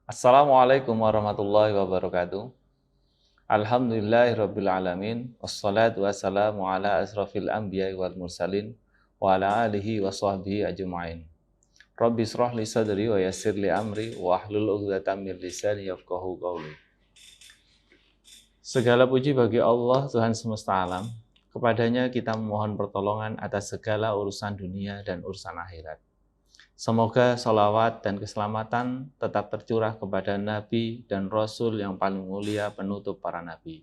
Assalamualaikum warahmatullahi wabarakatuh. Alhamdulillahirabbil alamin. Wassalatu wassalamu ala asrofil anbiya'i wal mursalin wa ala alihi wa sahbihi ajma'in. Rabbi shrah li sadri wa yassir li amri wa hlul 'uqdatam min lisani yafqahu qawli. Segala puji bagi Allah Tuhan semesta alam. Kepadanya kita memohon pertolongan atas segala urusan dunia dan urusan akhirat. Semoga salawat dan keselamatan tetap tercurah kepada Nabi dan Rasul yang paling mulia penutup para Nabi,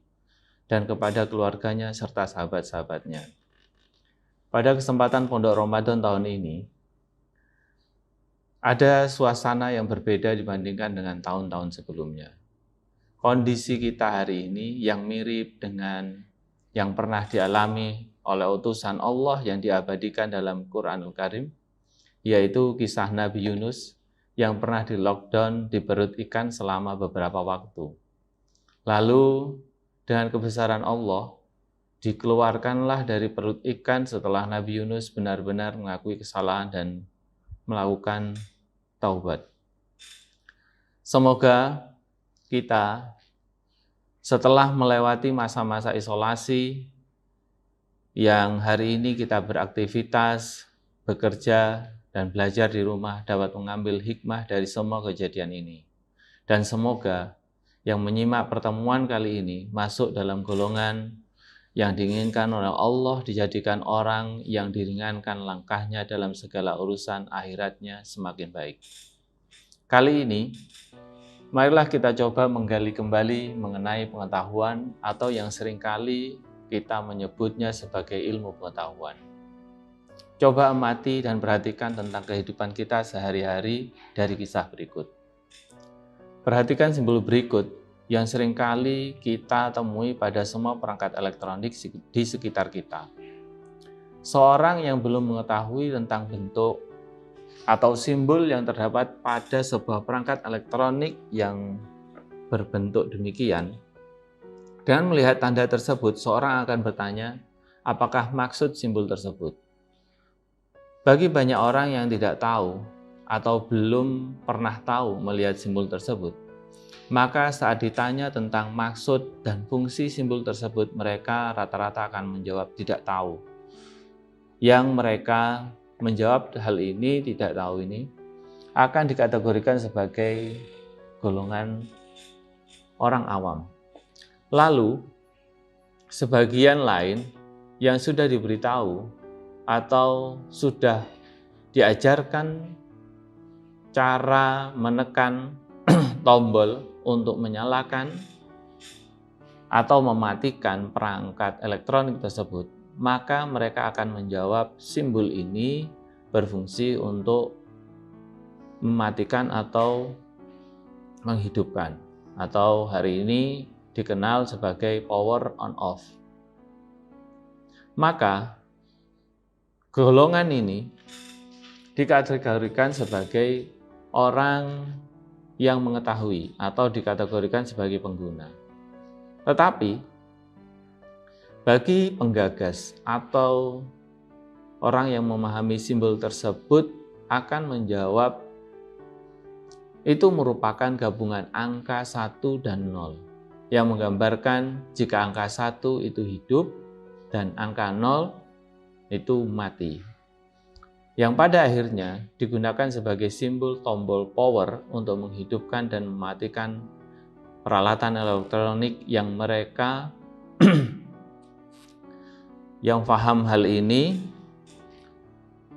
dan kepada keluarganya serta sahabat-sahabatnya. Pada kesempatan Pondok Ramadan tahun ini, ada suasana yang berbeda dibandingkan dengan tahun-tahun sebelumnya. Kondisi kita hari ini yang mirip dengan yang pernah dialami oleh utusan Allah yang diabadikan dalam Quranul Karim, yaitu kisah Nabi Yunus yang pernah di lockdown di perut ikan selama beberapa waktu. Lalu dengan kebesaran Allah, dikeluarkanlah dari perut ikan setelah Nabi Yunus benar-benar mengakui kesalahan dan melakukan taubat. Semoga kita setelah melewati masa-masa isolasi yang hari ini kita beraktivitas, bekerja, dan belajar di rumah dapat mengambil hikmah dari semua kejadian ini. Dan semoga yang menyimak pertemuan kali ini masuk dalam golongan yang diinginkan oleh Allah dijadikan orang yang diringankan langkahnya dalam segala urusan akhiratnya semakin baik. Kali ini, marilah kita coba menggali kembali mengenai pengetahuan atau yang seringkali kita menyebutnya sebagai ilmu pengetahuan. Coba amati dan perhatikan tentang kehidupan kita sehari-hari dari kisah berikut. Perhatikan simbol berikut yang seringkali kita temui pada semua perangkat elektronik di sekitar kita. Seorang yang belum mengetahui tentang bentuk atau simbol yang terdapat pada sebuah perangkat elektronik yang berbentuk demikian, dengan melihat tanda tersebut, seorang akan bertanya, apakah maksud simbol tersebut? Bagi banyak orang yang tidak tahu atau belum pernah tahu melihat simbol tersebut, maka saat ditanya tentang maksud dan fungsi simbol tersebut, mereka rata-rata akan menjawab tidak tahu. Yang mereka menjawab hal ini, tidak tahu ini, akan dikategorikan sebagai golongan orang awam. Lalu, sebagian lain yang sudah diberitahu atau sudah diajarkan cara menekan tombol untuk menyalakan atau mematikan perangkat elektronik tersebut, maka mereka akan menjawab simbol ini berfungsi untuk mematikan atau menghidupkan, atau hari ini dikenal sebagai power on off. Maka golongan ini dikategorikan sebagai orang yang mengetahui atau dikategorikan sebagai pengguna. Tetapi bagi penggagas atau orang yang memahami simbol tersebut akan menjawab itu merupakan gabungan angka 1 dan 0 yang menggambarkan jika angka 1 itu hidup dan angka 0 itu mati, yang pada akhirnya digunakan sebagai simbol tombol power untuk menghidupkan dan mematikan peralatan elektronik yang mereka yang paham hal ini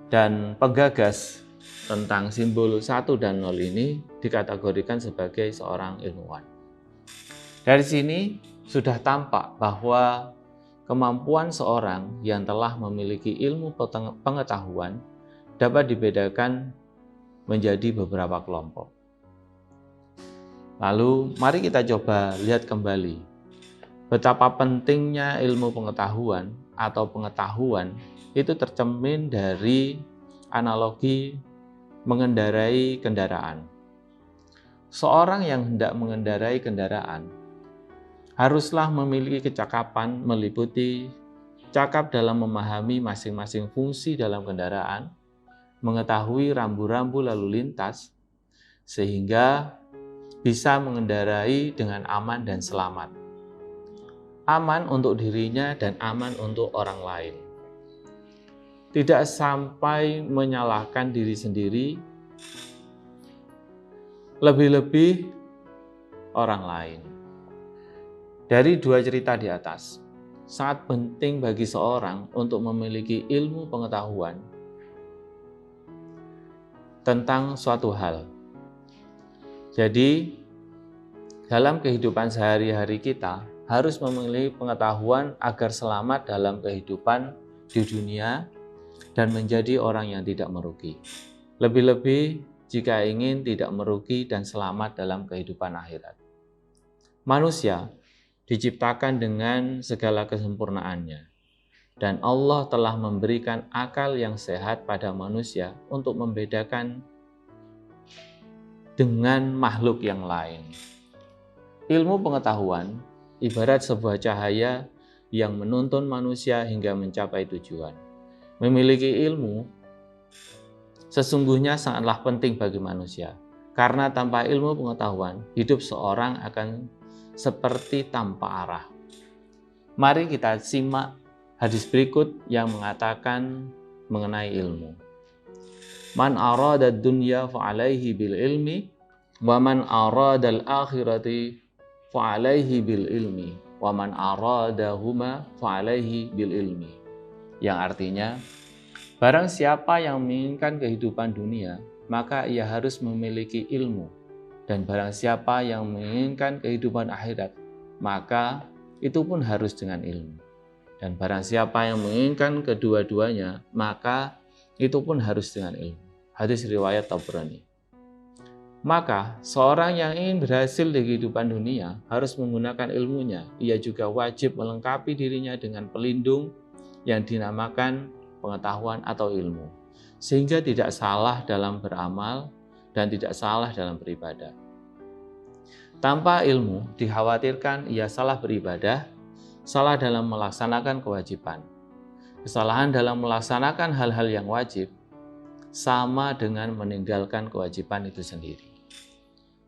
dan penggagas tentang simbol 1 dan 0 ini dikategorikan sebagai seorang ilmuwan. Dari sini sudah tampak bahwa kemampuan seorang yang telah memiliki ilmu pengetahuan dapat dibedakan menjadi beberapa kelompok. Lalu, mari kita coba lihat kembali betapa pentingnya ilmu pengetahuan atau pengetahuan itu tercermin dari analogi mengendarai kendaraan. Seorang yang hendak mengendarai kendaraan haruslah memiliki kecakapan meliputi cakap dalam memahami masing-masing fungsi dalam kendaraan, mengetahui rambu-rambu lalu lintas, sehingga bisa mengendarai dengan aman dan selamat. Aman untuk dirinya dan aman untuk orang lain. Tidak sampai menyalahkan diri sendiri, lebih-lebih orang lain. Dari dua cerita di atas, sangat penting bagi seorang untuk memiliki ilmu pengetahuan tentang suatu hal. Jadi, dalam kehidupan sehari-hari kita harus memiliki pengetahuan agar selamat dalam kehidupan di dunia dan menjadi orang yang tidak merugi. Lebih-lebih jika ingin tidak merugi dan selamat dalam kehidupan akhirat. Manusia diciptakan dengan segala kesempurnaannya, dan Allah telah memberikan akal yang sehat pada manusia untuk membedakan dengan makhluk yang lain. Ilmu pengetahuan ibarat sebuah cahaya yang menuntun manusia hingga mencapai tujuan. Memiliki ilmu sesungguhnya sangatlah penting bagi manusia, karena tanpa ilmu pengetahuan, hidup seorang akan seperti tanpa arah. Mari kita simak hadis berikut yang mengatakan mengenai ilmu. Man arada dunya fa'alaihi bil ilmi, wa man arada al-akhirati fa'alaihi bil ilmi, wa man aradahuma fa'alaihi bil ilmi. Yang artinya, barang siapa yang menginginkan kehidupan dunia, maka ia harus memiliki ilmu. Dan barang siapa yang menginginkan kehidupan akhirat, maka itu pun harus dengan ilmu. Dan barang siapa yang menginginkan kedua-duanya, maka itu pun harus dengan ilmu. Hadis riwayat Tabrani. Maka seorang yang ingin berhasil di kehidupan dunia harus menggunakan ilmunya. Ia juga wajib melengkapi dirinya dengan pelindung yang dinamakan pengetahuan atau ilmu, sehingga tidak salah dalam beramal dan tidak salah dalam beribadah. Tanpa ilmu, dikhawatirkan ia salah beribadah, salah dalam melaksanakan kewajiban. Kesalahan dalam melaksanakan hal-hal yang wajib sama dengan meninggalkan kewajiban itu sendiri.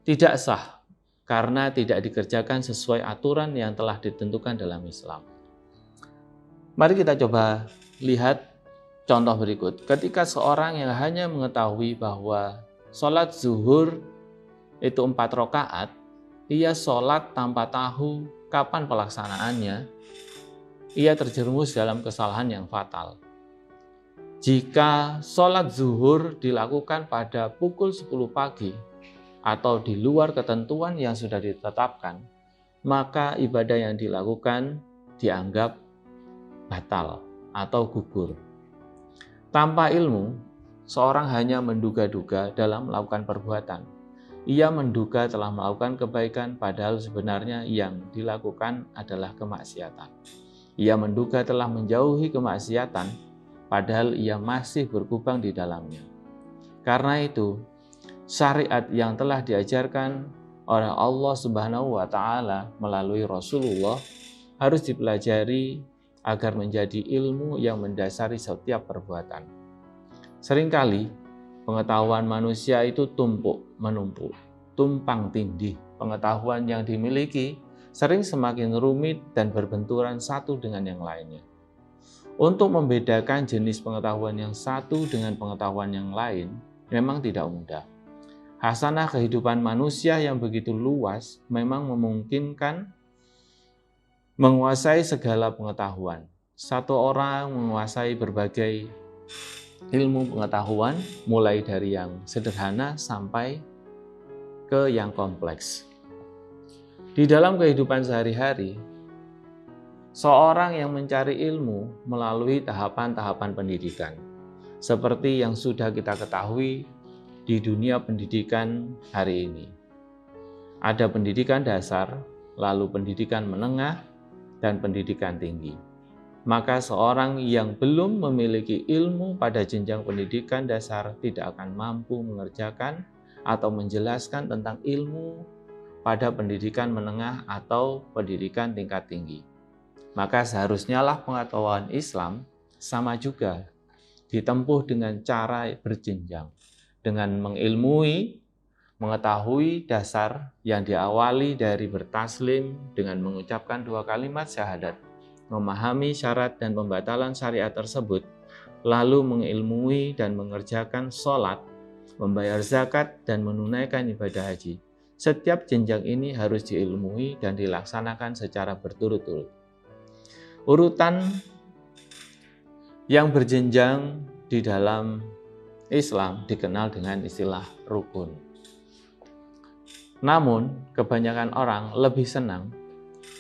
Tidak sah karena tidak dikerjakan sesuai aturan yang telah ditentukan dalam Islam. Mari kita coba lihat contoh berikut. Ketika seorang yang hanya mengetahui bahwa sholat zuhur itu 4 rakaat, ia sholat tanpa tahu kapan pelaksanaannya, ia terjerumus dalam kesalahan yang fatal. Jika sholat zuhur dilakukan pada pukul 10 pagi atau di luar ketentuan yang sudah ditetapkan, maka ibadah yang dilakukan dianggap batal atau gugur. Tanpa ilmu, seorang hanya menduga-duga dalam melakukan perbuatan. Ia menduga telah melakukan kebaikan padahal sebenarnya yang dilakukan adalah kemaksiatan. Ia menduga telah menjauhi kemaksiatan padahal ia masih berkubang di dalamnya. Karena itu, syariat yang telah diajarkan oleh Allah Subhanahu wa taala melalui Rasulullah harus dipelajari agar menjadi ilmu yang mendasari setiap perbuatan. Seringkali pengetahuan manusia itu menumpuk, tumpang tindih. Pengetahuan yang dimiliki sering semakin rumit dan berbenturan satu dengan yang lainnya. Untuk membedakan jenis pengetahuan yang satu dengan pengetahuan yang lain memang tidak mudah. Hasanah kehidupan manusia yang begitu luas memang memungkinkan menguasai segala pengetahuan. Satu orang menguasai berbagai ilmu pengetahuan, mulai dari yang sederhana sampai ke yang kompleks. Di dalam kehidupan sehari-hari, seorang yang mencari ilmu melalui tahapan-tahapan pendidikan, seperti yang sudah kita ketahui di dunia pendidikan hari ini. Ada pendidikan dasar, lalu pendidikan menengah, dan pendidikan tinggi. Maka seorang yang belum memiliki ilmu pada jenjang pendidikan dasar tidak akan mampu mengerjakan atau menjelaskan tentang ilmu pada pendidikan menengah atau pendidikan tingkat tinggi. Maka seharusnya lah pengetahuan Islam sama juga ditempuh dengan cara berjenjang, dengan mengilmui mengetahui dasar yang diawali dari bertaslim dengan mengucapkan 2 kalimat syahadat, memahami syarat dan pembatalan syariat tersebut, lalu mengilmui dan mengerjakan sholat, membayar zakat, dan menunaikan ibadah haji. Setiap jenjang ini harus diilmui dan dilaksanakan secara berturut-turut. Urutan yang berjenjang di dalam Islam dikenal dengan istilah rukun. Namun, kebanyakan orang lebih senang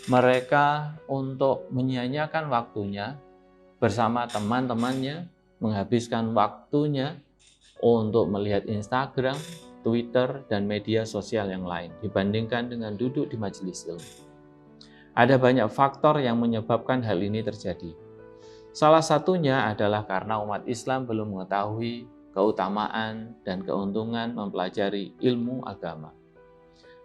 mereka untuk menyia-nyiakan waktunya bersama teman-temannya, menghabiskan waktunya untuk melihat Instagram, Twitter, dan media sosial yang lain dibandingkan dengan duduk di majelis ilmu. Ada banyak faktor yang menyebabkan hal ini terjadi. Salah satunya adalah karena umat Islam belum mengetahui keutamaan dan keuntungan mempelajari ilmu agama.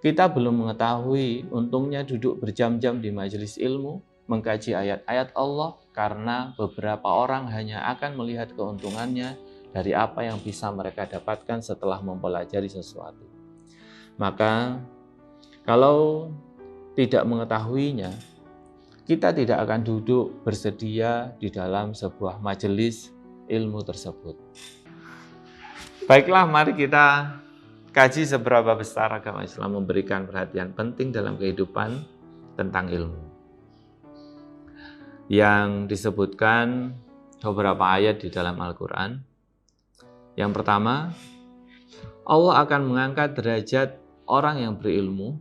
Kita belum mengetahui untungnya duduk berjam-jam di majelis ilmu, mengkaji ayat-ayat Allah, karena beberapa orang hanya akan melihat keuntungannya dari apa yang bisa mereka dapatkan setelah mempelajari sesuatu. Maka, kalau tidak mengetahuinya, kita tidak akan duduk bersedia di dalam sebuah majelis ilmu tersebut. Baiklah, mari kita kaji seberapa besar agama Islam memberikan perhatian penting dalam kehidupan tentang ilmu. Yang disebutkan beberapa ayat di dalam Al-Quran. Yang pertama, Allah akan mengangkat derajat orang yang berilmu.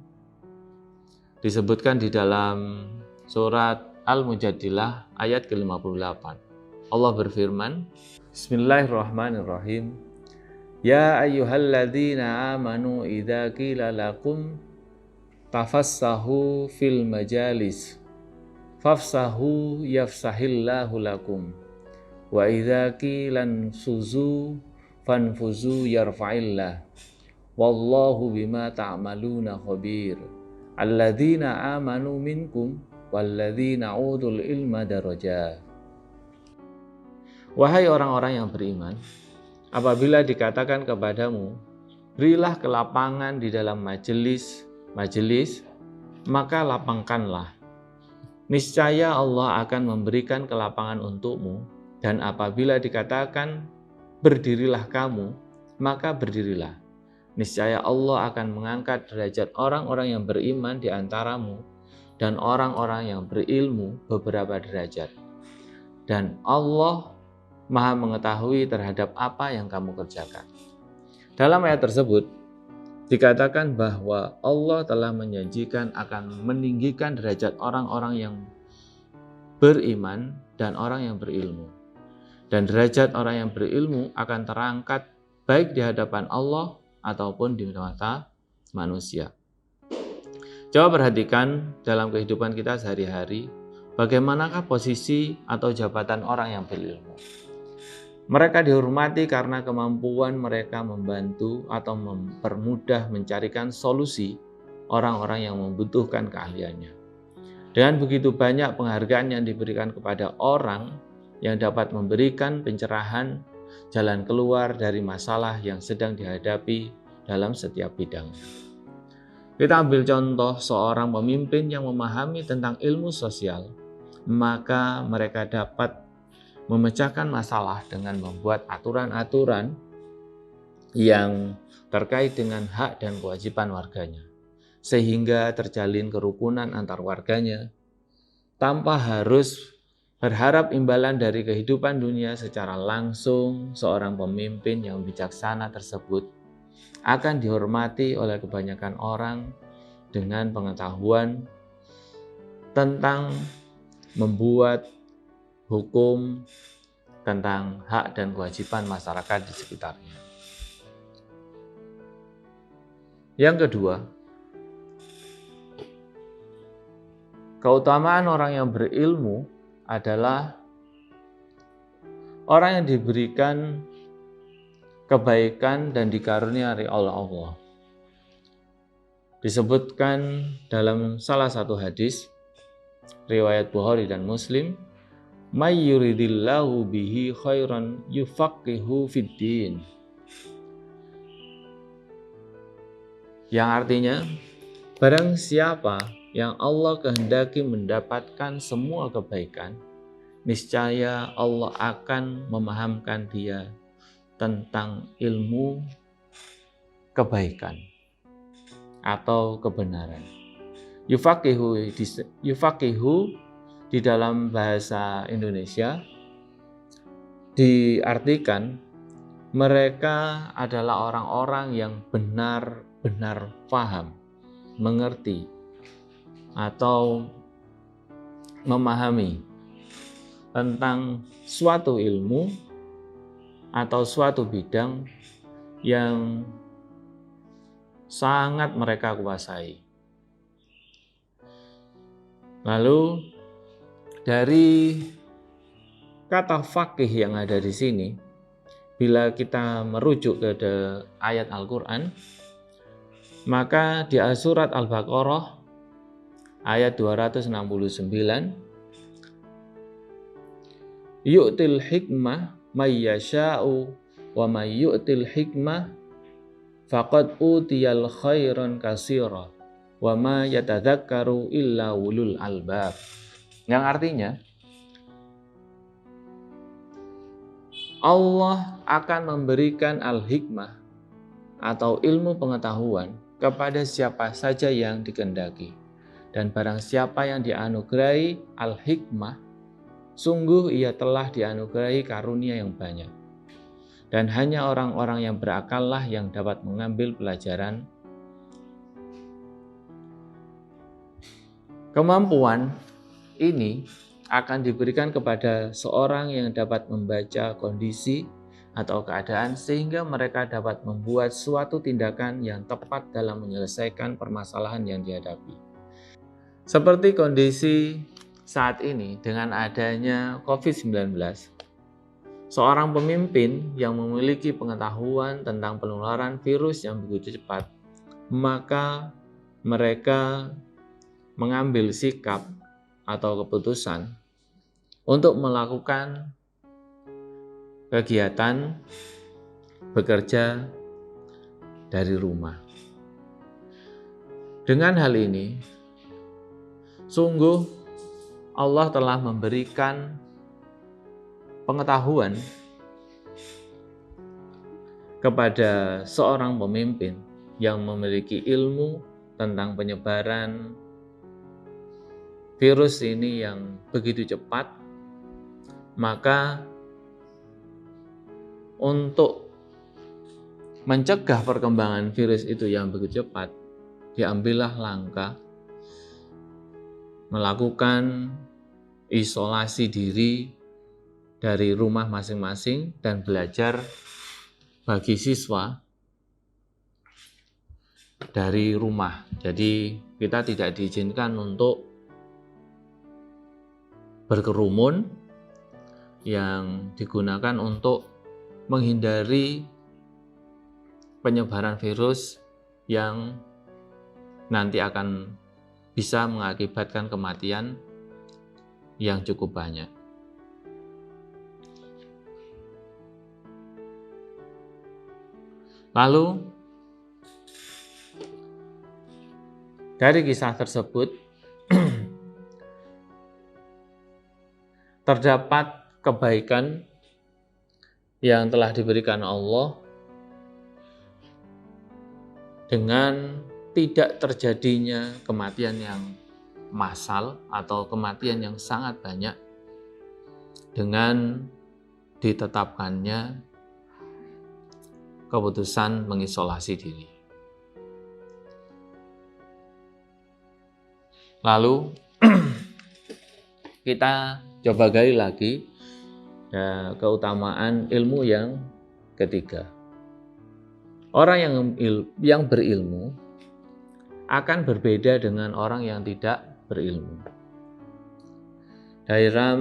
Disebutkan di dalam surat Al-Mujadilah ayat ke-58. Allah berfirman, Bismillahirrahmanirrahim. Ya ayyuhalladzina amanu idza qila lakum tafassahu fil majalis fafsahu yafsahillahu lakum wa idza qila suzu fanfuzu yarfa'illah wallahu bima ta'maluna khabir alladzina amanu minkum walladzina utul ilma darajat. Wahai orang-orang yang beriman, apabila dikatakan kepadamu, berilah kelapangan di dalam majelis, maka lapangkanlah. Niscaya Allah akan memberikan kelapangan untukmu, dan apabila dikatakan, berdirilah kamu, maka berdirilah. Niscaya Allah akan mengangkat derajat orang-orang yang beriman di antaramu, dan orang-orang yang berilmu beberapa derajat. Dan Allah Maha mengetahui terhadap apa yang kamu kerjakan. Dalam ayat tersebut, dikatakan bahwa Allah telah menjanjikan akan meninggikan derajat orang-orang yang beriman dan orang yang berilmu. Dan derajat orang yang berilmu akan terangkat baik di hadapan Allah ataupun di mata manusia. Coba perhatikan dalam kehidupan kita sehari-hari, bagaimanakah posisi atau jabatan orang yang berilmu. Mereka dihormati karena kemampuan mereka membantu atau mempermudah mencarikan solusi orang-orang yang membutuhkan keahliannya. Dengan begitu banyak penghargaan yang diberikan kepada orang yang dapat memberikan pencerahan jalan keluar dari masalah yang sedang dihadapi dalam setiap bidangnya. Kita ambil contoh seorang pemimpin yang memahami tentang ilmu sosial, maka mereka dapat memecahkan masalah dengan membuat aturan-aturan yang terkait dengan hak dan kewajiban warganya, sehingga terjalin kerukunan antar warganya tanpa harus berharap imbalan dari kehidupan dunia secara langsung. Seorang pemimpin yang bijaksana tersebut akan dihormati oleh kebanyakan orang dengan pengetahuan tentang membuat hukum tentang hak dan kewajiban masyarakat di sekitarnya. Yang kedua, keutamaan orang yang berilmu adalah orang yang diberikan kebaikan dan dikaruniai oleh Allah. Disebutkan dalam salah satu hadis riwayat Bukhari dan Muslim, may yuridillahu bihi khairan yufaqihu fiddin. Yang artinya, barang siapa yang Allah kehendaki mendapatkan semua kebaikan, niscaya Allah akan memahamkan dia tentang ilmu kebaikan atau kebenaran. Yufaqihu di dalam bahasa Indonesia diartikan mereka adalah orang-orang yang benar-benar paham, mengerti, atau memahami tentang suatu ilmu atau suatu bidang yang sangat mereka kuasai. Lalu dari kata faqih yang ada di sini, bila kita merujuk ke ayat Al-Quran, maka di surat Al-Baqarah ayat 269, yu'til hikmah may yasha'u wa may yu'til hikmah faqad utiyal khairan katsira wa ma yatadzakkaru illa ulul albab. Yang artinya, Allah akan memberikan al-hikmah atau ilmu pengetahuan kepada siapa saja yang dikehendaki. Dan barang siapa yang dianugerahi al-hikmah, sungguh ia telah dianugerahi karunia yang banyak. Dan hanya orang-orang yang berakallah yang dapat mengambil pelajaran. Kemampuan ini akan diberikan kepada seorang yang dapat membaca kondisi atau keadaan sehingga mereka dapat membuat suatu tindakan yang tepat dalam menyelesaikan permasalahan yang dihadapi. Seperti kondisi saat ini dengan adanya COVID-19, seorang pemimpin yang memiliki pengetahuan tentang penularan virus yang begitu cepat, maka mereka mengambil sikap atau keputusan untuk melakukan kegiatan bekerja dari rumah. Dengan hal ini, sungguh Allah telah memberikan pengetahuan kepada seorang pemimpin yang memiliki ilmu tentang penyebaran virus ini yang begitu cepat, maka untuk mencegah perkembangan virus itu yang begitu cepat, diambillah langkah melakukan isolasi diri dari rumah masing-masing dan belajar bagi siswa dari rumah. Jadi kita tidak diizinkan untuk berkerumun yang digunakan untuk menghindari penyebaran virus yang nanti akan bisa mengakibatkan kematian yang cukup banyak. Lalu dari kisah tersebut terdapat kebaikan yang telah diberikan Allah dengan tidak terjadinya kematian yang massal atau kematian yang sangat banyak dengan ditetapkannya keputusan mengisolasi diri. Lalu kita coba gali lagi keutamaan ilmu yang ketiga. Orang yang berilmu akan berbeda dengan orang yang tidak berilmu. Dalam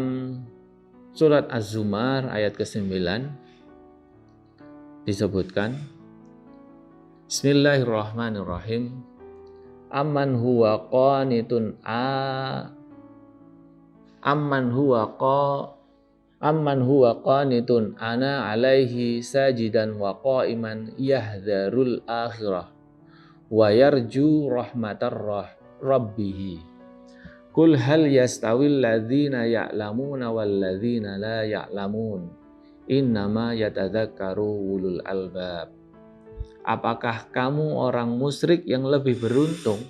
surat Az-Zumar ayat ke-9 disebutkan, Bismillahirrahmanirrahim. Amman huwa qanitun ana alaihi sajidan wa qa'iman yahdharul akhirah wa yarju rahmatar rabbih. Qul hal yastawil ladzina ya'lamuna wal ladzina la ya'lamun. Innama yatadzakkaru ulul albab. Apakah kamu orang musyrik yang lebih beruntung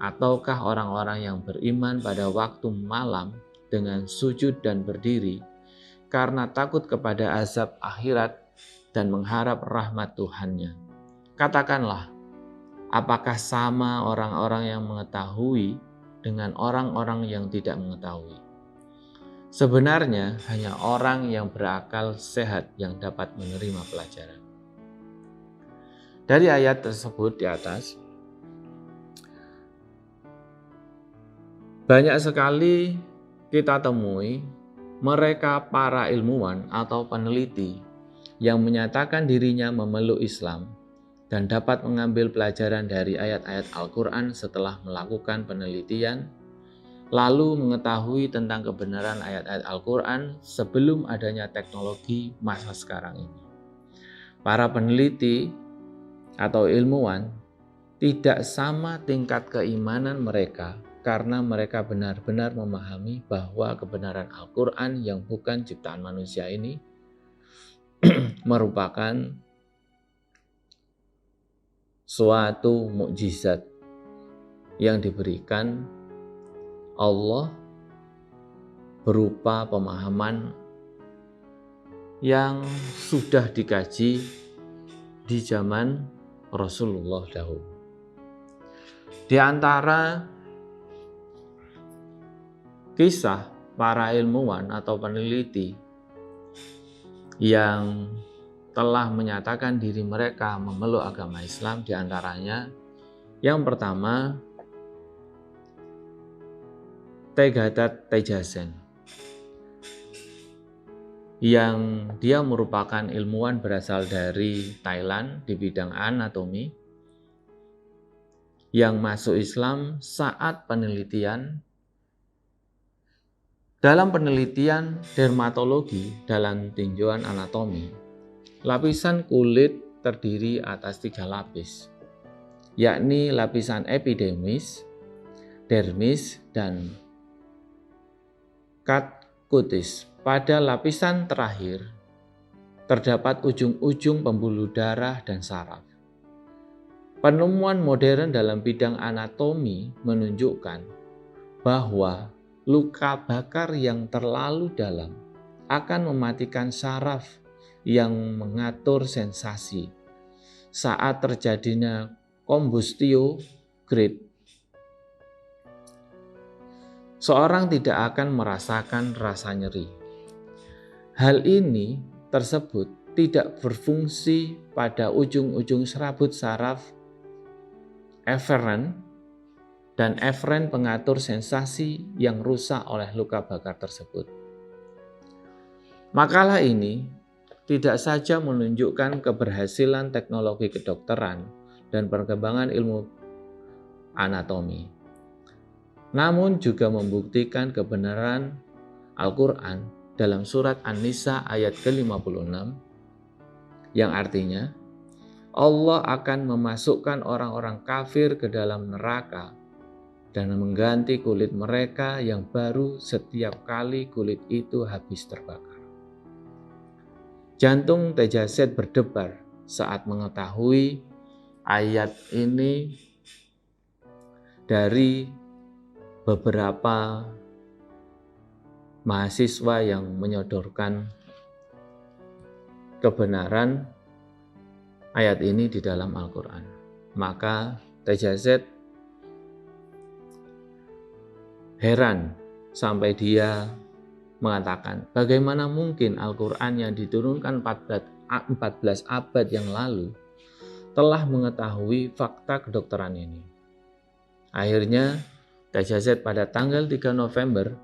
ataukah orang-orang yang beriman pada waktu malam dengan sujud dan berdiri karena takut kepada azab akhirat dan mengharap rahmat Tuhannya? Katakanlah, apakah sama orang-orang yang mengetahui dengan orang-orang yang tidak mengetahui? Sebenarnya hanya orang yang berakal sehat yang dapat menerima pelajaran. Dari ayat tersebut di atas, banyak sekali kita temui mereka para ilmuwan atau peneliti yang menyatakan dirinya memeluk Islam dan dapat mengambil pelajaran dari ayat-ayat Al-Quran setelah melakukan penelitian, lalu mengetahui tentang kebenaran ayat-ayat Al-Quran sebelum adanya teknologi masa sekarang ini. Para peneliti atau ilmuwan tidak sama tingkat keimanan mereka karena mereka benar-benar memahami bahwa kebenaran Al-Quran yang bukan ciptaan manusia ini merupakan suatu mukjizat yang diberikan Allah berupa pemahaman yang sudah dikaji di zaman Rasulullah dahulu. Di antara kisah para ilmuwan atau peneliti yang telah menyatakan diri mereka memeluk agama Islam, di antaranya yang pertama Teghadat Tejazen, yang dia merupakan ilmuwan berasal dari Thailand di bidang anatomi yang masuk Islam saat penelitian dermatologi dalam tinjauan anatomi. Lapisan kulit terdiri atas 3 lapis, yakni lapisan epidermis, dermis, dan cutis. Pada lapisan terakhir terdapat ujung-ujung pembuluh darah dan saraf. Penemuan modern dalam bidang anatomi menunjukkan bahwa luka bakar yang terlalu dalam akan mematikan saraf yang mengatur sensasi saat terjadinya combustio grade. Seorang tidak akan merasakan rasa nyeri. Hal ini tersebut tidak berfungsi pada ujung-ujung serabut saraf eferen dan efren pengatur sensasi yang rusak oleh luka bakar tersebut. Makalah ini tidak saja menunjukkan keberhasilan teknologi kedokteran dan perkembangan ilmu anatomi, namun juga membuktikan kebenaran Al-Quran dalam surat An-Nisa ayat ke-56 yang artinya Allah akan memasukkan orang-orang kafir ke dalam neraka dan mengganti kulit mereka yang baru setiap kali kulit itu habis terbakar. Jantung Tejaset berdebar saat mengetahui ayat ini dari beberapa mahasiswa yang menyodorkan kebenaran ayat ini di dalam Al-Quran. Maka Tejaset heran sampai dia mengatakan, bagaimana mungkin Al-Quran yang diturunkan 14 abad yang lalu telah mengetahui fakta kedokteran ini. Akhirnya Tejaset pada tanggal 3 November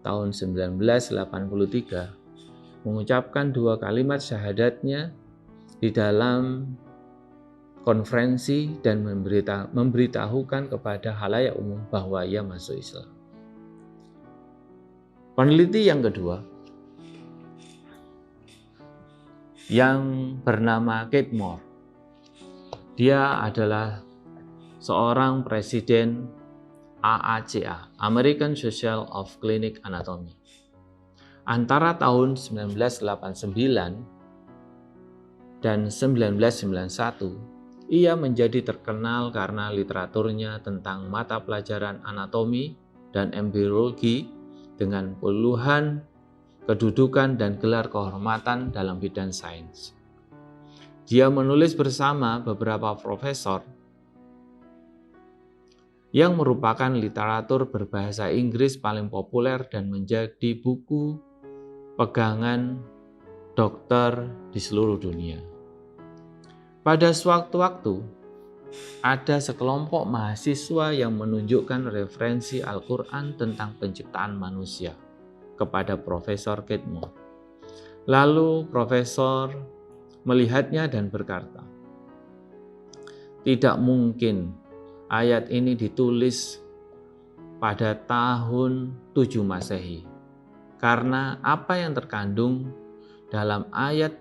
tahun 1983 mengucapkan 2 kalimat syahadatnya di dalam konferensi dan memberitahukan kepada khalayak umum bahwa ia masuk Islam. Peneliti yang kedua yang bernama Kate Moore, dia adalah seorang presiden AACA, American Society of Clinical Anatomy. Antara tahun 1989 dan 1991, ia menjadi terkenal karena literaturnya tentang mata pelajaran anatomi dan embriologi dengan puluhan kedudukan dan gelar kehormatan dalam bidang sains. Dia menulis bersama beberapa profesor yang merupakan literatur berbahasa Inggris paling populer dan menjadi buku pegangan dokter di seluruh dunia. Pada sewaktu-waktu, ada sekelompok mahasiswa yang menunjukkan referensi Al-Quran tentang penciptaan manusia kepada Profesor Ketmo. Lalu Profesor melihatnya dan berkata, "Tidak mungkin ayat ini ditulis pada tahun 7 Masehi, karena apa yang terkandung dalam ayat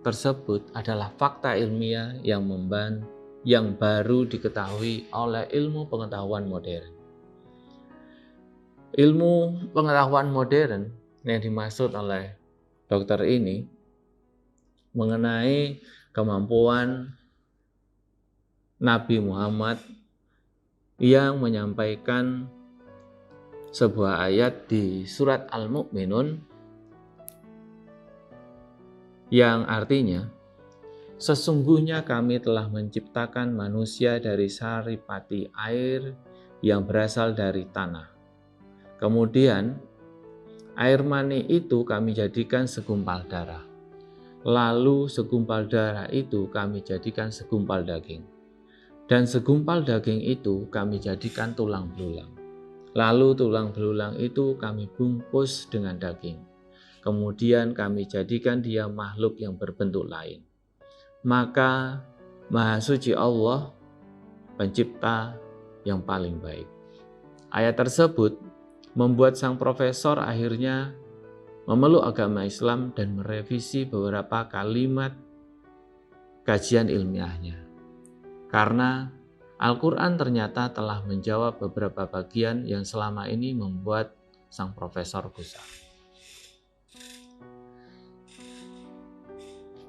tersebut adalah fakta ilmiah yang baru diketahui oleh ilmu pengetahuan modern." Ilmu pengetahuan modern yang dimaksud oleh dokter ini mengenai kemampuan Nabi Muhammad yang menyampaikan sebuah ayat di surat Al-Mu'minun yang artinya, "Sesungguhnya kami telah menciptakan manusia dari saripati air yang berasal dari tanah. Kemudian air mani itu kami jadikan segumpal darah. Lalu segumpal darah itu kami jadikan segumpal daging. Dan segumpal daging itu kami jadikan tulang belulang. Lalu tulang belulang itu kami bungkus dengan daging. Kemudian kami jadikan dia makhluk yang berbentuk lain. Maka Maha Suci Allah, pencipta yang paling baik." Ayat tersebut membuat sang profesor akhirnya memeluk agama Islam dan merevisi beberapa kalimat kajian ilmiahnya. Karena Al-Quran ternyata telah menjawab beberapa bagian yang selama ini membuat sang profesor gusar.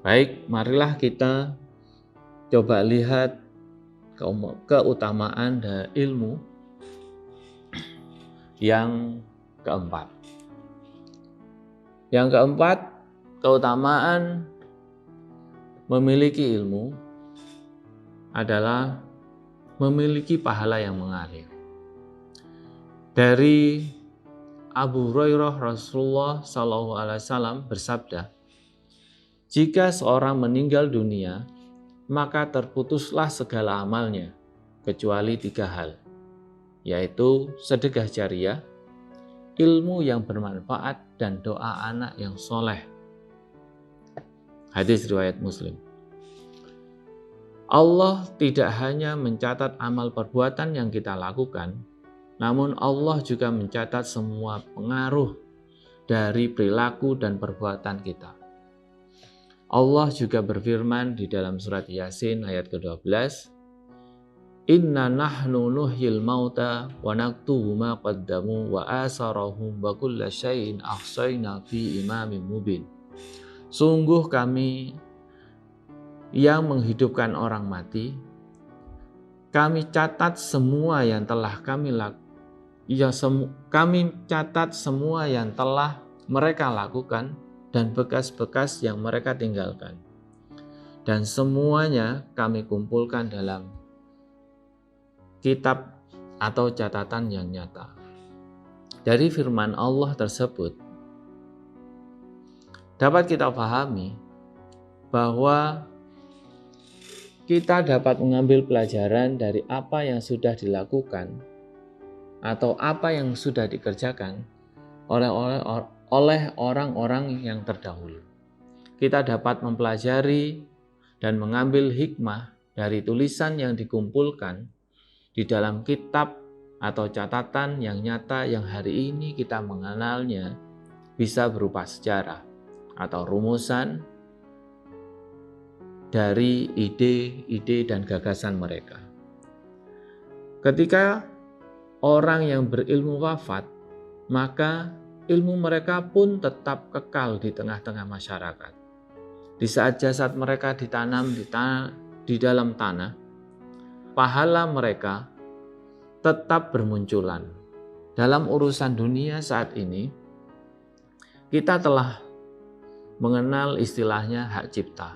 Baik, marilah kita coba lihat keutamaan dari ilmu yang keempat. Yang keempat, keutamaan memiliki ilmu adalah memiliki pahala yang mengalir. Dari Abu Hurairah, Rasulullah SAW bersabda, "Jika seorang meninggal dunia, maka terputuslah segala amalnya, kecuali 3 hal, yaitu sedekah jariah, ilmu yang bermanfaat, dan doa anak yang soleh." Hadis riwayat Muslim. Allah tidak hanya mencatat amal perbuatan yang kita lakukan, namun Allah juga mencatat semua pengaruh dari perilaku dan perbuatan kita. Allah juga berfirman di dalam surat Yasin ayat ke-12, "Inna nahnu nuhyil mauta wa naktubu ma qaddamu wa asarahum wa kulla syai'in ahsayna fi imamin mubin." Sungguh kami yang menghidupkan orang mati, kami catat semua yang telah mereka lakukan dan bekas-bekas yang mereka tinggalkan. Dan semuanya kami kumpulkan dalam kitab atau catatan yang nyata. Dari firman Allah tersebut, dapat kita pahami bahwa kita dapat mengambil pelajaran dari apa yang sudah dilakukan atau apa yang sudah dikerjakan oleh orang-orang yang terdahulu. Kita dapat mempelajari dan mengambil hikmah dari tulisan yang dikumpulkan di dalam kitab atau catatan yang nyata yang hari ini kita mengenalnya bisa berupa sejarah atau rumusan dari ide-ide dan gagasan mereka. Ketika orang yang berilmu wafat, maka ilmu mereka pun tetap kekal di tengah-tengah masyarakat. Di saat jasad mereka ditanam di dalam tanah, pahala mereka tetap bermunculan. Dalam urusan dunia saat ini, kita telah mengenal istilahnya hak cipta.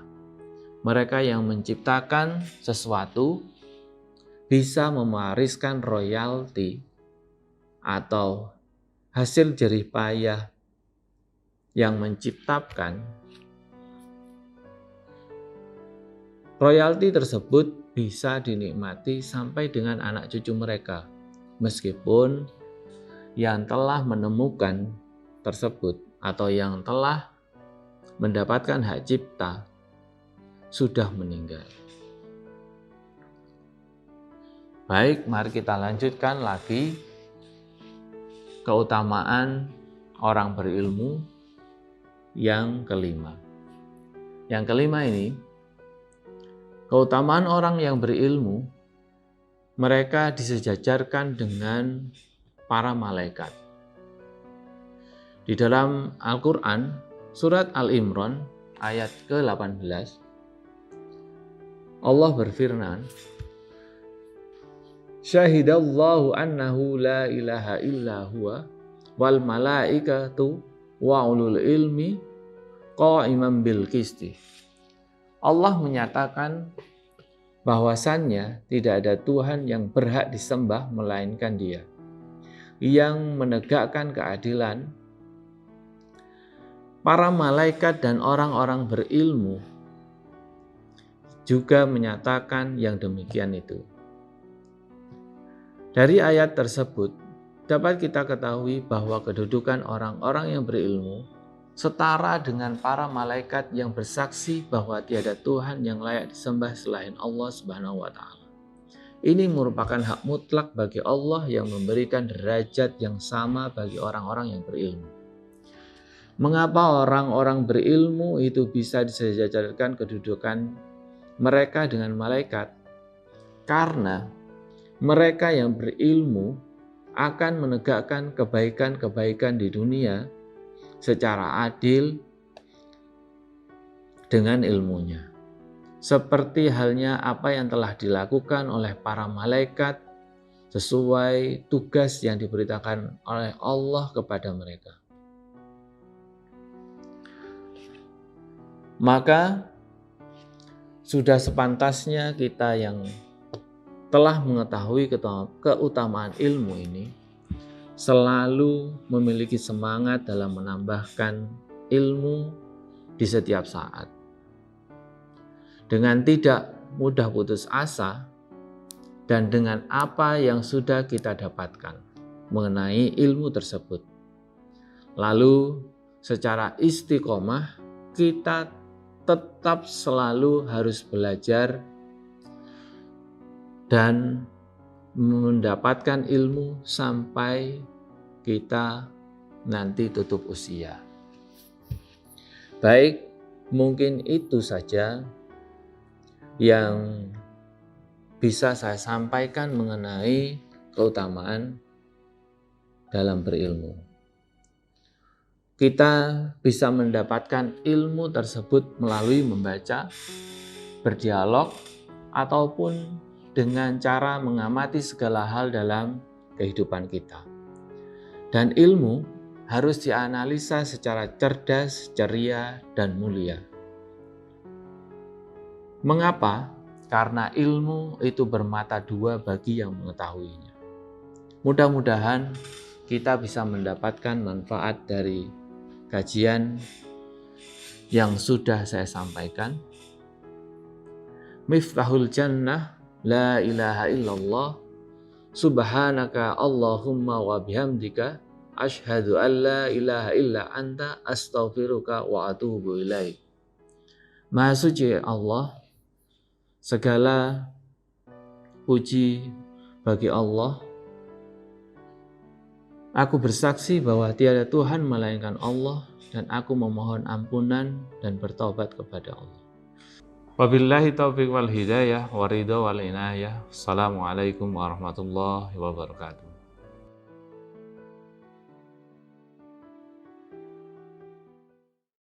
Mereka yang menciptakan sesuatu bisa mewariskan royalti atau hasil jerih payah yang menciptakan. Royalti tersebut bisa dinikmati sampai dengan anak cucu mereka, meskipun yang telah menemukan tersebut atau yang telah mendapatkan hak cipta sudah meninggal. Baik, mari kita lanjutkan lagi keutamaan orang berilmu yang kelima. Yang kelima ini, keutamaan orang yang berilmu, mereka disejajarkan dengan para malaikat. Di dalam Al-Quran, surat Al-Imran ayat ke-18, Allah berfirman, Syahidallahu annahu la ilaha illa huwa wal malaikatu wa ulul ilmi qa'iman bil qisti. Allah menyatakan bahwasannya tidak ada Tuhan yang berhak disembah melainkan Dia, yang menegakkan keadilan. Para malaikat dan orang-orang berilmu juga menyatakan yang demikian itu. Dari ayat tersebut dapat kita ketahui bahwa kedudukan orang-orang yang berilmu setara dengan para malaikat yang bersaksi bahwa tiada Tuhan yang layak disembah selain Allah Subhanahu wa Ta'ala. Ini merupakan hak mutlak bagi Allah yang memberikan derajat yang sama bagi orang-orang yang berilmu. Mengapa orang-orang berilmu itu bisa disejajarkan kedudukan mereka dengan malaikat? Karena mereka yang berilmu akan menegakkan kebaikan-kebaikan di dunia secara adil dengan ilmunya. Seperti halnya apa yang telah dilakukan oleh para malaikat sesuai tugas yang diberitakan oleh Allah kepada mereka. Maka sudah sepantasnya kita yang telah mengetahui keutamaan ilmu ini selalu memiliki semangat dalam menambahkan ilmu di setiap saat. Dengan tidak mudah putus asa dan dengan apa yang sudah kita dapatkan mengenai ilmu tersebut. Lalu secara istiqomah kita tetap selalu harus belajar dan mendapatkan ilmu sampai kita nanti tutup usia. Baik, mungkin itu saja yang bisa saya sampaikan mengenai keutamaan dalam berilmu. Kita bisa mendapatkan ilmu tersebut melalui membaca, berdialog, ataupun dengan cara mengamati segala hal dalam kehidupan kita. Dan ilmu harus dianalisa secara cerdas, ceria, dan mulia. Mengapa? Karena ilmu itu bermata dua bagi yang mengetahuinya. Mudah-mudahan kita bisa mendapatkan manfaat dari kajian yang sudah saya sampaikan. Miftahul Jannah, la ilaha illallah, subhanaka Allahumma wa bihamdika, ashhadu an la ilaha illa anta, astaghfiruka wa atubu ilaik. Maha suci Allah, segala puji bagi Allah. Aku bersaksi bahwa tiada Tuhan melainkan Allah, dan aku memohon ampunan dan bertobat kepada Allah. Wabillahi taufiq wal hidayah, waridho wal inayah. Assalamualaikum warahmatullahi wabarakatuh.